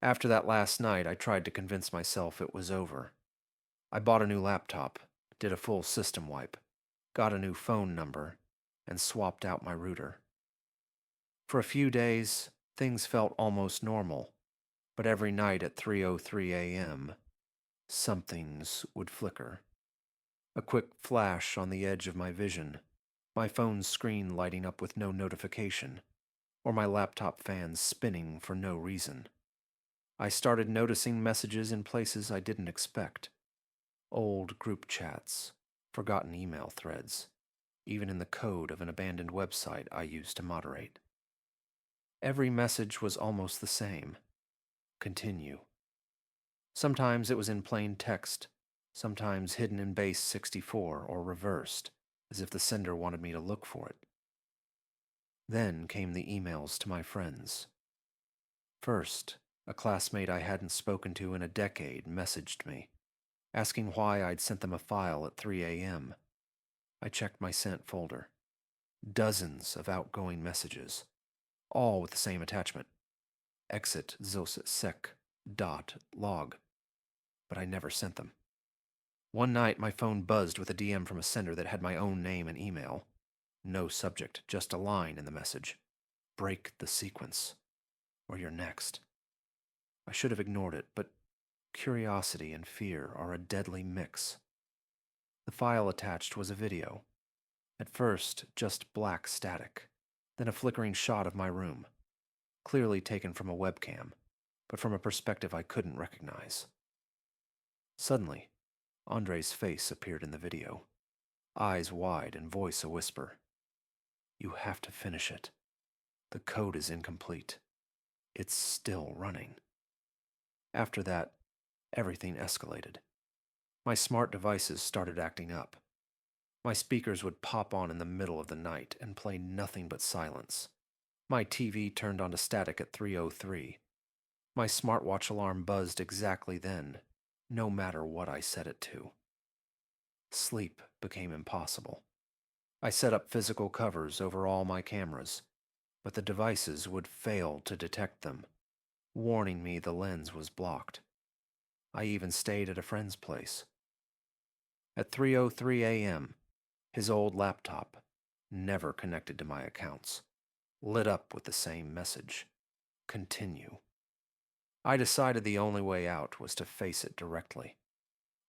After that last night, I tried to convince myself it was over. I bought a new laptop, did a full system wipe, got a new phone number, and swapped out my router. For a few days, things felt almost normal, but every night at 3:03 a.m., somethings would flicker. A quick flash on the edge of my vision, my phone's screen lighting up with no notification, or my laptop fan spinning for no reason. I started noticing messages in places I didn't expect. Old group chats, forgotten email threads, even in the code of an abandoned website I used to moderate. Every message was almost the same. Continue. Sometimes it was in plain text, sometimes hidden in base 64 or reversed, as if the sender wanted me to look for it. Then came the emails to my friends. First, a classmate I hadn't spoken to in a decade messaged me, asking why I'd sent them a file at 3 a.m. I checked my sent folder. Dozens of outgoing messages, all with the same attachment. Exit zos sec dot log. But I never sent them. One night, my phone buzzed with a DM from a sender that had my own name and email. No subject, just a line in the message. Break the sequence, or you're next. I should have ignored it, but curiosity and fear are a deadly mix. The file attached was a video. At first, just black static, then a flickering shot of my room, clearly taken from a webcam, but from a perspective I couldn't recognize. Suddenly, Andre's face appeared in the video, eyes wide and voice a whisper. You have to finish it. The code is incomplete. It's still running. After that, everything escalated. My smart devices started acting up. My speakers would pop on in the middle of the night and play nothing but silence. My TV turned on to static at 3:03. My smartwatch alarm buzzed exactly then, no matter what I set it to. Sleep became impossible. I set up physical covers over all my cameras, but the devices would fail to detect them, warning me the lens was blocked. I even stayed at a friend's place. At 3:03 a.m., his old laptop, never connected to my accounts, lit up with the same message. Continue. I decided the only way out was to face it directly.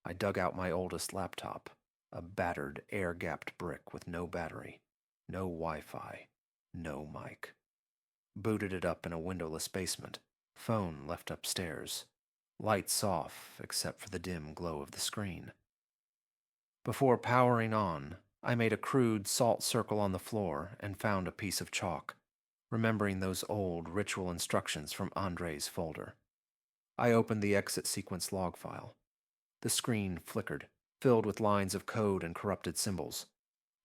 I dug out my oldest laptop, a battered, air-gapped brick with no battery, no Wi-Fi, no mic. Booted it up in a windowless basement, phone left upstairs, lights off except for the dim glow of the screen. Before powering on, I made a crude salt circle on the floor and found a piece of chalk, remembering those old ritual instructions from Andre's folder. I opened the exit sequence log file. The screen flickered, filled with lines of code and corrupted symbols.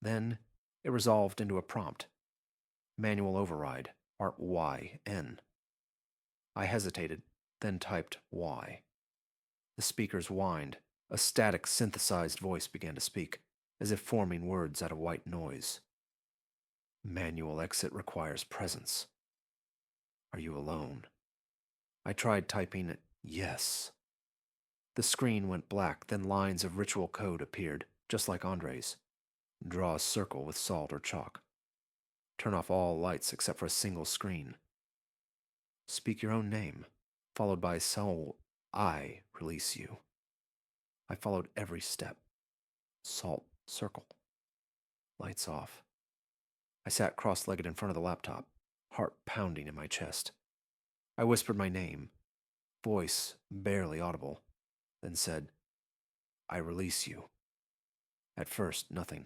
Then, it resolved into a prompt. Manual override, Part YN. I hesitated, then typed Y. The speakers whined. A static, synthesized voice began to speak, as if forming words out of white noise. Manual exit requires presence. Are you alone? I tried typing yes. The screen went black, then lines of ritual code appeared, just like Andre's. Draw a circle with salt or chalk. Turn off all lights except for a single screen. Speak your own name, followed by soul. I release you. I followed every step. Salt circle. Lights off. I sat cross-legged in front of the laptop, heart pounding in my chest. I whispered my name, voice barely audible, then said, I release you. At first, nothing.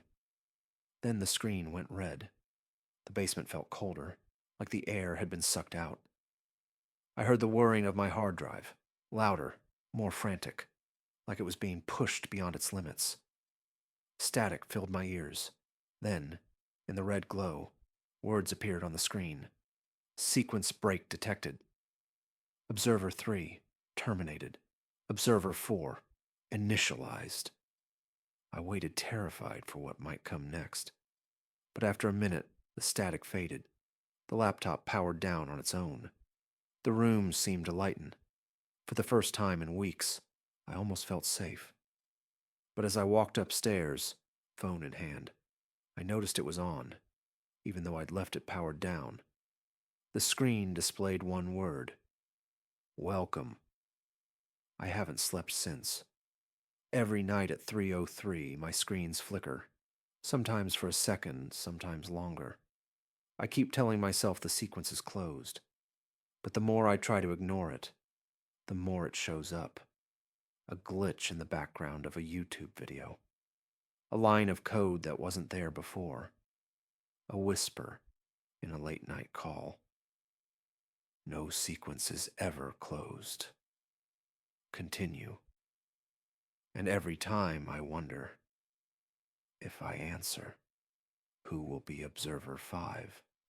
Then the screen went red. The basement felt colder, like the air had been sucked out. I heard the whirring of my hard drive, louder, more frantic, like it was being pushed beyond its limits. Static filled my ears. Then, in the red glow, words appeared on the screen. Sequence break detected. Observer 3, terminated. Observer 4, initialized. I waited terrified for what might come next. But after a minute, the static faded. The laptop powered down on its own. The room seemed to lighten. For the first time in weeks, I almost felt safe. But as I walked upstairs, phone in hand, I noticed it was on, even though I'd left it powered down. The screen displayed one word: welcome. I haven't slept since. Every night at 3:03, my screens flicker, sometimes for a second, sometimes longer. I keep telling myself the sequence is closed, but the more I try to ignore it, the more it shows up. A glitch in the background of a YouTube video. A line of code that wasn't there before. A whisper in a late night call. No sequence is ever closed. Continue. And every time I wonder, if I answer, who will be Observer 5?